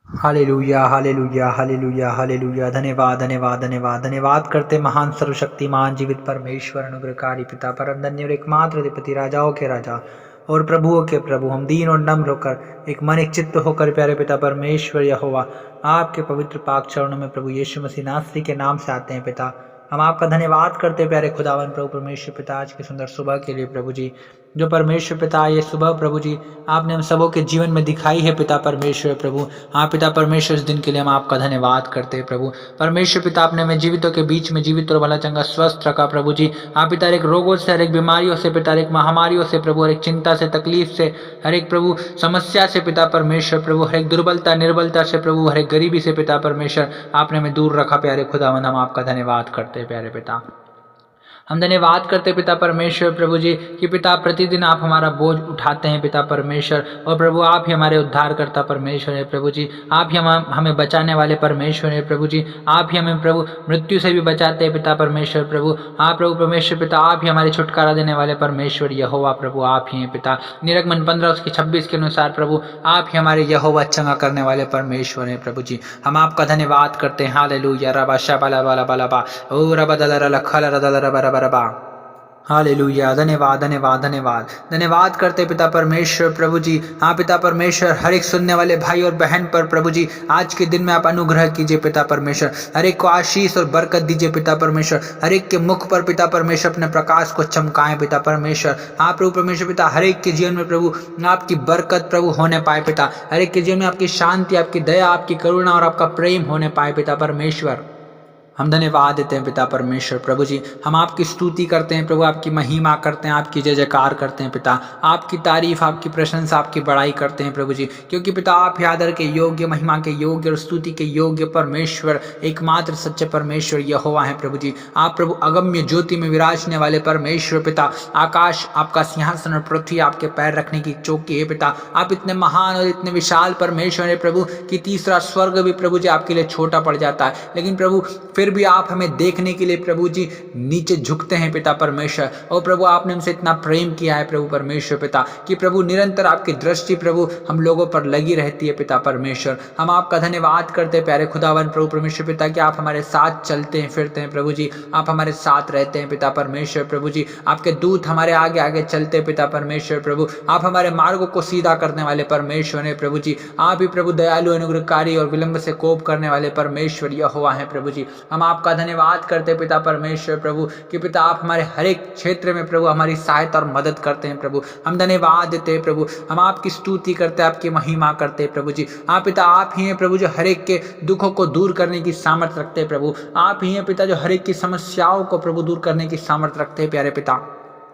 Hallelujah hallelujah hallelujah hallelujah. धन्यवाद धन्यवाद धन्यवाद धन्यवाद करते महान सर्वशक्तिमान जीवित परमेश्वर अनुग्रहकारी पिता परम धन्य और एकमात्र अधिपति राजाओं के राजा और प्रभुओं के प्रभु, हम दीन और नम्र होकर एक मन एक चित्त होकर प्यारे पिता परमेश्वर यहोवा आपके पवित्र पाक चरणों में प्रभु यीशु मसीह नासरी के नाम से आते हैं पिता। हम आपका धन्यवाद करते हैं प्यारे खुदावन प्रभु परमेश्वर पिता, आज के सुंदर सुबह के लिए प्रभु जी, जो परमेश्वर पिता ये सुबह प्रभु जी आपने हम सबों के जीवन में दिखाई है पिता परमेश्वर प्रभु। हाँ पिता परमेश्वर, इस दिन के लिए हम आपका धन्यवाद करते हैं प्रभु परमेश्वर पिता। आपने हमें जीवितों के बीच में जीवित और भला चंगा स्वस्थ रखा प्रभु जी। हाँ पिता, हर एक रोगों से, हर एक बीमारियों से पिता, हर एक महामारियों से प्रभु, हर एक चिंता से, तकलीफ से, हर एक प्रभु समस्या से पिता परमेश्वर प्रभु, हर एक दुर्बलता निर्बलता से प्रभु, हर एक गरीबी से पिता परमेश्वर आपने हमें दूर रखा प्यारे खुदावन। हम आपका धन्यवाद करते हैं प्यारे पिता। हम धन्यवाद करते पिता परमेश्वर प्रभु जी कि पिता प्रतिदिन आप हमारा बोझ उठाते हैं पिता परमेश्वर, और प्रभु आप ही हमारे उद्धार करता परमेश्वर है प्रभु जी। आप ही हमें बचाने वाले परमेश्वर है प्रभु जी। आप ही हमें प्रभु मृत्यु से भी बचाते हैं पिता परमेश्वर प्रभु। आप प्रभु परमेश्वर पिता, आप ही हमारे छुटकारा देने वाले परमेश्वर यहोवा प्रभु, आप ही हैं पिता। निर्गमन 15:26 के अनुसार प्रभु आप ही हमारे यहोवा चंगा करने वाले परमेश्वर है प्रभु जी। हम आपका धन्यवाद करते हैं। हालेलुया रबा शबला बला बला बा ओ रबा दला लखल रदल रबा रबा। हालेलुया, धन्यवाद धन्यवाद धन्यवाद धन्यवाद करते पिता परमेश्वर प्रभु जी। हाँ पिता परमेश्वर, हर एक सुनने वाले भाई और बहन पर प्रभु जी आज के दिन में आप अनुग्रह कीजिए पिता परमेश्वर। हर एक को आशीष और बरकत दीजिए पिता परमेश्वर। हर एक के मुख पर पिता परमेश्वर अपने प्रकाश को चमकाएं पिता परमेश्वर। हाँ प्रभु परमेश्वर पिता, हर एक के जीवन में प्रभु आपकी बरकत प्रभु होने पाए पिता। हर एक के जीवन में आपकी शांति, आपकी दया, आपकी करुणा और आपका प्रेम होने पाए पिता परमेश्वर। हम धन्यवाद देते हैं पिता परमेश्वर प्रभु जी। हम आपकी स्तुति करते हैं प्रभु, आपकी महिमा करते हैं, आपकी जय जयकार करते हैं पिता। आपकी तारीफ, आपकी प्रशंसा, आपकी बड़ाई करते हैं प्रभु जी, क्योंकि पिता आप ही आदर के योग्य, महिमा के योग्य और स्तुति के योग्य परमेश्वर, एकमात्र सच्चे परमेश्वर यहोवा है प्रभु जी। आप प्रभु अगम्य ज्योति में विराजने वाले परमेश्वर पिता। आकाश आपका सिंहासन और पृथ्वी आपके पैर रखने की चौकी है पिता। आप इतने महान और इतने विशाल परमेश्वर है प्रभु कि तीसरा स्वर्ग भी प्रभु जी आपके लिए छोटा पड़ जाता है, लेकिन प्रभु फिर भी आप हमें देखने के लिए प्रभु जी नीचे झुकते हैं पिता परमेश्वर। और प्रभु आपने हमसे इतना प्रेम किया है प्रभु परमेश्वर पिता कि प्रभु निरंतर आपकी दृष्टि प्रभु हम लोगों पर लगी रहती है पिता परमेश्वर। हम आपका धन्यवाद करते हैं प्यारे खुदावन प्रभु परमेश्वर पिता कि आप हमारे साथ चलते हैं फिरते हैं प्रभु जी। आप हमारे साथ रहते हैं पिता परमेश्वर प्रभु जी। आपके दूत हमारे आगे आगे चलते हैं पिता परमेश्वर प्रभु। आप हमारे मार्गों को सीधा करने वाले परमेश्वर है प्रभु जी। आप ही प्रभु दयालु, अनुग्रहकारी और विलंब से कोप करने वाले परमेश्वर यहोवा है प्रभु जी। हम आपका धन्यवाद करते हैं पिता परमेश्वर प्रभु कि पिता आप हमारे हर एक क्षेत्र में प्रभु हमारी सहायता और मदद करते हैं प्रभु। हम धन्यवाद देते हैं प्रभु। हम आपकी स्तुति करते हैं, आपकी महिमा करते हैं प्रभु जी। हाँ पिता, आप ही हैं प्रभु जो हर एक के दुखों को दूर करने की सामर्थ्य रखते हैं प्रभु। आप ही हैं पिता जो हर एक की समस्याओं को प्रभु दूर करने की सामर्थ्य रखते हैं प्यारे पिता।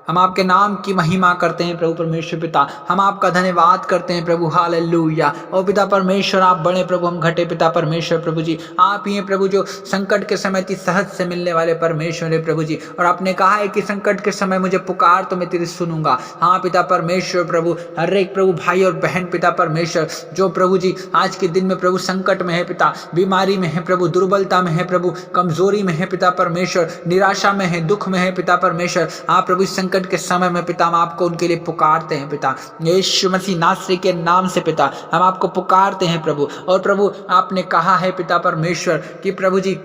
हम आपके नाम की महिमा करते हैं प्रभु परमेश्वर पिता। हम आपका धन्यवाद करते हैं प्रभु। हालेलुया। और पिता परमेश्वर आप बड़े प्रभु, हम घटे पिता परमेश्वर प्रभु जी। आप ही हैं प्रभु जो संकट के समय अति सहज से मिलने वाले परमेश्वर है प्रभु जी। और आपने कहा है कि संकट के समय मुझे पुकार तो मैं तेरी सुनूंगा। हाँ पिता परमेश्वर प्रभु, हर एक प्रभु भाई और बहन पिता परमेश्वर जो प्रभु जी आज के दिन में प्रभु संकट में है पिता, बीमारी में है प्रभु, दुर्बलता में है प्रभु, कमजोरी में है पिता परमेश्वर, निराशा में है, दुख में है पिता परमेश्वर। आप प्रभु संकट के समय में पिता हम आपको उनके लिए पुकारते हैं पिता। यीशु मसीह नासरी के नाम से पिता हम आपको पुकारते हैं प्रभु। और प्रभु आपने कहा है पिता परमेश्वर कि प्रभु जी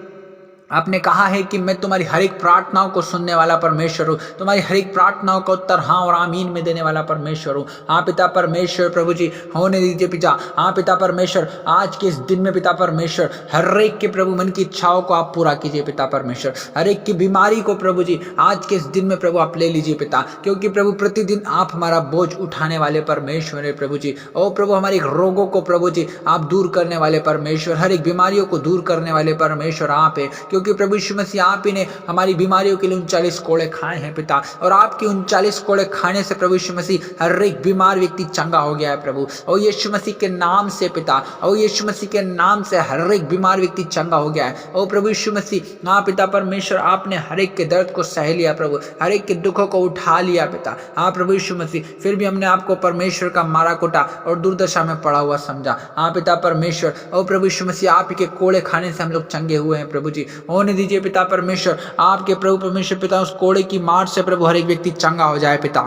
आपने कहा है कि मैं तुम्हारी हर एक प्रार्थनाओं को सुनने वाला परमेश्वर हूँ, तुम्हारी हर एक प्रार्थनाओं का उत्तर हाँ और आमीन में देने वाला परमेश्वर हूँ। हाँ पिता परमेश्वर प्रभु जी होने दीजिए पिता। हाँ पिता परमेश्वर आज के इस दिन में पिता परमेश्वर हर एक के प्रभु मन की इच्छाओं को आप पूरा कीजिए पिता परमेश्वर। हर एक की बीमारी को प्रभु जी आज के इस दिन में प्रभु आप ले लीजिए पिता, क्योंकि प्रभु प्रतिदिन आप हमारा बोझ उठाने वाले परमेश्वर है प्रभु जी। ओ प्रभु हमारे रोगों को प्रभु जी आप दूर करने वाले परमेश्वर, हर एक बीमारियों को दूर करने वाले परमेश्वर आप है, क्योंकि प्रभु यीशु मसीह आप ही ने हमारी बीमारियों के लिए 39 कोड़े खाए हैं पिता। और आपके 39 कोड़े खाने से प्रभु यीशु मसीह हर एक बीमार व्यक्ति चंगा हो गया है प्रभु। और यीशु मसीह के नाम से पिता, और यीशु मसीह के नाम से हर एक बीमार व्यक्ति चंगा हो गया है। और प्रभु यीशु मसीह हाँ पिता परमेश्वर आपने हर एक के दर्द को सह लिया प्रभु, हर एक के दुखों को उठा लिया पिता। हाँ प्रभु यीशु मसीह फिर भी हमने आपको परमेश्वर का मारा कोटा और दुर्दशा में पड़ा हुआ समझा। हाँ पिता परमेश्वर और प्रभु यीशु मसीह आप ही के कोड़े खाने से हम लोग चंगे हुए हैं प्रभु जी। होने दीजिए पिता परमेश्वर, आपके प्रभु परमेश्वर पिता उस कोड़े की मार से प्रभु हर एक व्यक्ति चंगा हो जाए पिता।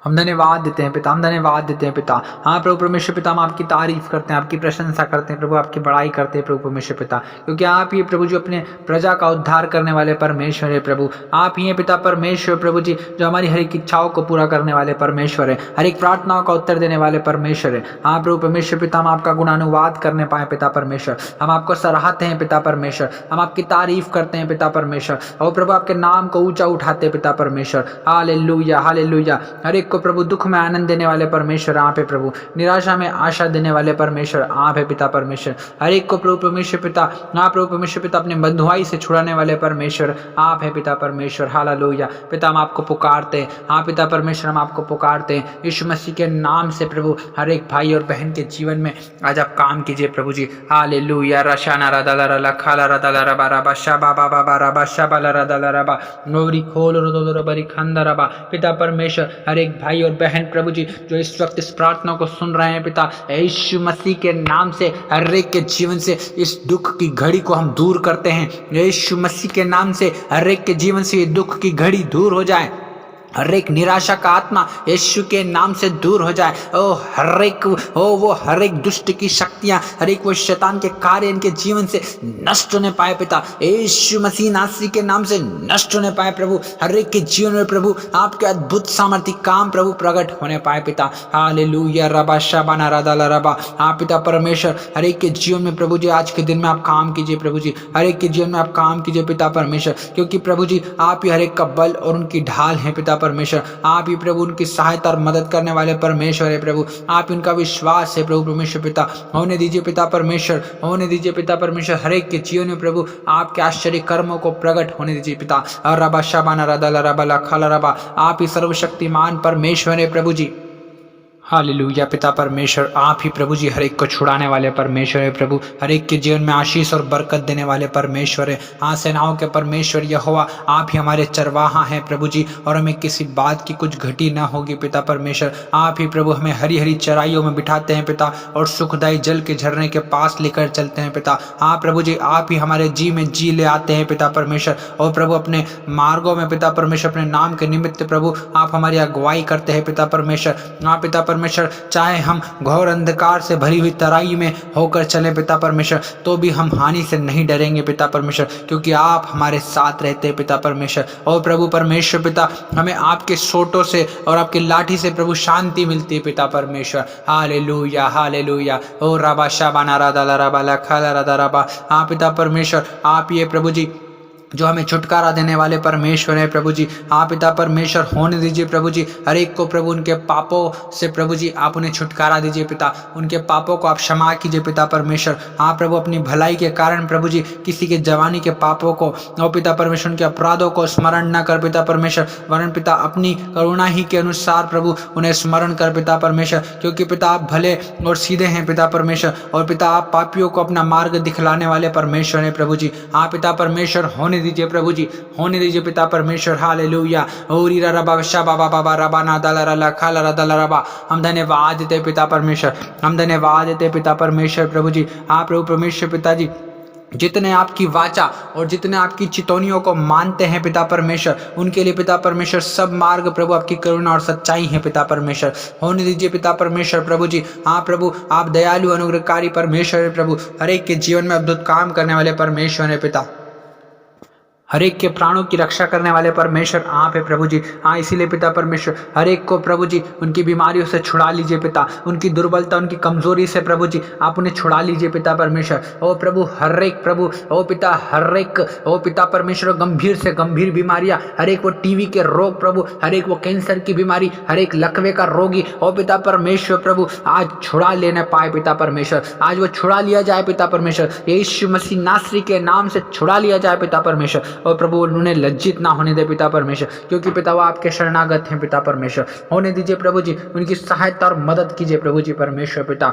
हम धन्यवाद देते हैं पिता, हम धन्यवाद देते हैं पिता। हाँ प्रभु परमेश्वर पिता, हम आपकी तारीफ करते हैं, आपकी प्रशंसा करते हैं प्रभु, आपकी बड़ाई करते हैं प्रभु परमेश्वर पिता, क्योंकि आप ही प्रभु जो अपने प्रजा का उद्धार करने वाले परमेश्वर है प्रभु। आप ही हैं पिता परमेश्वर प्रभु जी, जो हमारी हर एक इच्छाओं को पूरा करने वाले परमेश्वर है, हर एक प्रार्थनाओं का उत्तर देने वाले परमेश्वर है। हाँ प्रभु परमेश्वर पिता, हम आपका गुणानुवाद करने पाए पिता परमेश्वर, हम आपको सराहते हैं पिता परमेश्वर, हम आपकी तारीफ करते हैं पिता परमेश्वर, और प्रभु आपके नाम को ऊंचा उठाते हैं पिता परमेश्वर। Hallelujah hallelujah. हर एक को प्रभु दुख में आनंद देने वाले परमेश्वर आप है प्रभु, निराशा में आशा देने वाले परमेश्वर आप है पिता परमेश्वर। हर एक को प्रभु परमेश्वर पिता, आप प्रभु परमेश्वर पिता अपने बंधुआई से छुड़ाने वाले परमेश्वर आप है पिता परमेश्वर। हालेलुया। पिता हम आपको पुकारते हैं, हाँ पिता परमेश्वर हम आपको पुकारते हैं यीशु मसीह के नाम से प्रभु। हर एक भाई और बहन के जीवन में आज आप काम कीजिए प्रभु जी। हालेलुया। रशाना रदाला रला खाला रदाला रबा रबा शाबा बाबा रबा शाबाला रदाला रबा नोरी खोल रदोलो रबरी खंदा रबा। पिता परमेश्वर हर एक भाई और बहन प्रभु जी जो इस वक्त इस प्रार्थना को सुन रहे हैं पिता, यीशु मसीह के नाम से हर एक के जीवन से इस दुख की घड़ी को हम दूर करते हैं। यीशु मसीह के नाम से हर एक के जीवन से ये दुख की घड़ी दूर हो जाए, हर एक निराशा का आत्मा यीशु के नाम से दूर हो जाए। ओ हर एक वो हर एक दुष्ट की शक्तियां, हर एक वो शैतान के कार्य इनके जीवन से नष्ट होने पाए पिता, यीशु मसीह नासरी के नाम से नष्ट होने पाए प्रभु। हर एक के जीवन में प्रभु आपके अद्भुत सामर्थ्य काम प्रभु प्रकट होने पाए पिता। हालेलुया। रबा शाबाना रदाला रबा। हाँ पिता परमेश्वर हर एक के जीवन में प्रभु जी आज के दिन में आप काम कीजिए प्रभु जी, हर एक के जीवन में आप काम कीजिए पिता परमेश्वर, क्योंकि प्रभु जी आप ही हर एक का बल और उनकी ढाल है पिता परमेश्वर। आप ही प्रभु उनकी सहायता और मदद करने वाले परमेश्वर है प्रभु, आप उनका विश्वास है प्रभु परमेश्वर पिता। होने दीजिए पिता परमेश्वर, होने दीजिए पिता परमेश्वर हर एक के जीवन में प्रभु आपके आश्चर्य कर्मों को प्रकट होने दीजिए पिता। रबा शाबाना रदाला रबा लखाला रबा। आप ही सर्वशक्तिमान परमेश्वर है प्रभु जी। हालेलुया। पिता परमेश्वर आप ही प्रभु जी हर एक को छुड़ाने वाले परमेश्वर है प्रभु, हर एक के जीवन में आशीष और बरकत देने वाले परमेश्वर है। हाँ सेनाओं के परमेश्वर यहोवा आप ही हमारे चरवाहा हैं प्रभु जी, और हमें किसी बात की कुछ घटी ना होगी पिता परमेश्वर। आप ही प्रभु हमें हरी हरी चराइयों में बिठाते हैं पिता, और सुखदायी जल के झरने के पास लेकर चलते हैं पिता। हाँ प्रभु जी आप ही हमारे जी में जी ले आते हैं पिता परमेश्वर, और प्रभु अपने मार्गों में पिता परमेश्वर अपने नाम के निमित्त प्रभु आप हमारी अगुवाई करते हैं पिता परमेश्वर। हाँ पिता परमेश्वर चाहे हम घोर अंधकार से भरी हुई तराई में होकर चले पिता परमेश्वर, तो भी हम हानि से नहीं डरेंगे पिता परमेश्वर, क्योंकि आप हमारे साथ रहते हैं पिता परमेश्वर। और प्रभु परमेश्वर पिता हमें आपके सोटों से और आपकी लाठी से प्रभु शांति मिलती है पिता परमेश्वर। Hallelujah hallelujah. ओ रबा शाबाना रदाला रबा लखाला रदा रबा। हाँ पिता परमेश्वर आप ये प्रभु जी जो हमें छुटकारा देने वाले परमेश्वर है प्रभु जी। आप पिता परमेश्वर होने दीजिए प्रभु जी हर एक को प्रभु उनके पापों से प्रभु जी आप उन्हें छुटकारा दीजिए पिता, उनके पापों को आप क्षमा कीजिए पिता परमेश्वर। हाँ प्रभु अपनी भलाई के कारण प्रभु जी किसी के जवानी के पापों को और पिता परमेश्वर उनके अपराधों को स्मरण न कर पिता परमेश्वर, वरन पिता अपनी करुणा ही के अनुसार प्रभु उन्हें स्मरण कर पिता परमेश्वर, क्योंकि पिता आप भले और सीधे हैं पिता परमेश्वर, और पिता आप पापियों को अपना मार्ग दिखलाने वाले परमेश्वर हैं प्रभु जी। हाँ पिता परमेश्वर होने दीजिए प्रभु जी, होने दीजिए पिता परमेश्वर। हालेलुया। ओरी रबा शाबा बाबा रबा ना दाला रला खाला रदाला रबा। हम धन्यवाद देते पिता परमेश्वर, हम धन्यवाद देते पिता परमेश्वर प्रभु जी। आप प्रभु परमेश्वर पिताजी जितने आपकी वाचा और जितने आपकी चितौनियों को मानते हैं पिता परमेश्वर, उनके लिए पिता परमेश्वर सब मार्ग प्रभु आपकी करुणा और सच्चाई है पिता परमेश्वर। होने दीजिए पिता परमेश्वर प्रभु जी। हाँ प्रभु आप दयालु अनुग्रहकारी परमेश्वर है प्रभु, हर एक के जीवन में अद्भुत काम करने वाले परमेश्वर है पिता, हर एक के प्राणों की रक्षा करने वाले परमेश्वर आप है प्रभु जी। हाँ इसीलिए पिता परमेश्वर हर एक को प्रभु जी उनकी बीमारियों से छुड़ा लीजिए पिता, उनकी दुर्बलता उनकी कमजोरी से प्रभु जी आप उन्हें छुड़ा लीजिए पिता परमेश्वर। ओ प्रभु हर एक प्रभु ओ पिता हर एक ओ पिता परमेश्वर गंभीर से गंभीर बीमारियां, हर एक वो टीवी के रोग प्रभु, हर एक वो कैंसर की बीमारी, हर एक लकवे का रोगी ओ पिता परमेश्वर प्रभु आज छुड़ा लेने पाए पिता परमेश्वर, आज वो छुड़ा लिया जाए पिता परमेश्वर, यीशु मसीह नासरी के नाम से छुड़ा लिया जाए पिता परमेश्वर। और प्रभु उन्हें लज्जित ना होने दे पिता परमेश्वर, क्योंकि पिता वो आपके शरणागत हैं पिता परमेश्वर। होने दीजिए प्रभु जी, उनकी सहायता और मदद कीजिए प्रभु जी परमेश्वर पिता।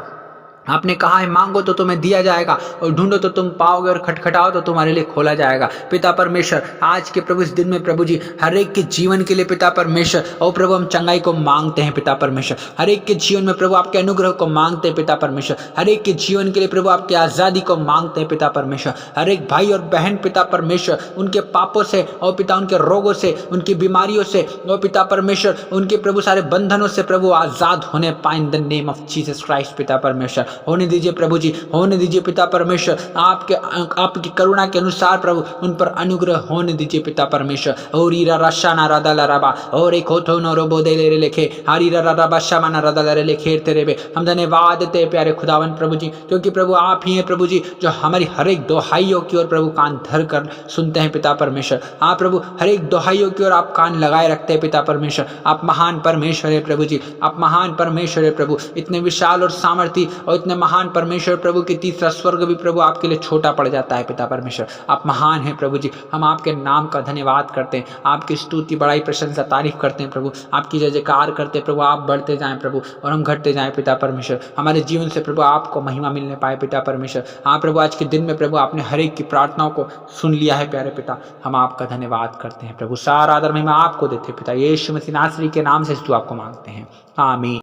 आपने कहा है मांगो तो तुम्हें दिया जाएगा और ढूंढो तो तुम पाओगे और खटखटाओ तो तुम्हारे लिए खोला जाएगा। पिता परमेश्वर, आज के प्रभु इस दिन में प्रभु जी हर एक के जीवन के लिए पिता परमेश्वर, और प्रभु हम चंगाई को मांगते हैं पिता परमेश्वर। हर एक के जीवन में प्रभु आपके अनुग्रह को मांगते हैं पिता परमेश्वर। हर एक के जीवन के लिए प्रभु आपकी आज़ादी को मांगते हैं पिता परमेश्वर। हर एक भाई और बहन पिता परमेश्वर उनके पापों से और पिता उनके रोगों से, उनकी बीमारियों से और पिता परमेश्वर उनके प्रभु सारे बंधनों से प्रभु आज़ाद होने पाए in the name of Jesus Christ पिता परमेश्वर। होने दीजिए प्रभु जी, होने दीजिए पिता परमेश्वर। आपकी करुणा के अनुसार प्रभु उन पर अनुग्रह होने दीजिए पिता परमेश्वर। और ईरा रशाना रदला रबा और एक होठो नो रोबो दे ले लेखे हरीरा रबा शमाना रदला रे लेखे तेरे बे। हम धन्यवाद देते हैं प्यारे खुदावन प्रभु जी, क्योंकि प्रभु आप ही हैं प्रभु जी जो हमारी हर एक दोहाइयों की ओर प्रभु कान धर कर सुनते हैं पिता परमेश्वर। आप प्रभु हर एक दोहाइयों की ओर आप कान लगाए रखते हैं पिता परमेश्वर। आप महान परमेश्वर है प्रभु जी, आप महान परमेश्वर है प्रभु। इतने विशाल और सामर्थी और इतने महान परमेश्वर प्रभु की तीसरा स्वर्ग भी प्रभु आपके लिए छोटा पड़ जाता है पिता परमेश्वर। आप महान हैं प्रभु जी, हम आपके नाम का धन्यवाद करते हैं, आपकी स्तुति बड़ाई प्रशंसा तारीफ करते हैं प्रभु, आपकी जय जयकार करते हैं प्रभु। आप बढ़ते जाएं प्रभु और हम घटते जाएं पिता परमेश्वर। हमारे जीवन से प्रभु आपको महिमा मिलने पाए पिता परमेश्वर। हाँ प्रभु, आज के दिन में प्रभु आपने हर एक की प्रार्थनाओं को सुन लिया है प्यारे पिता, हम आपका धन्यवाद करते हैं प्रभु। सारा आदर महिमा आपको देते हैं पिता, यीशु मसीह नासरी के नाम से आपको मांगते हैं, आमीन।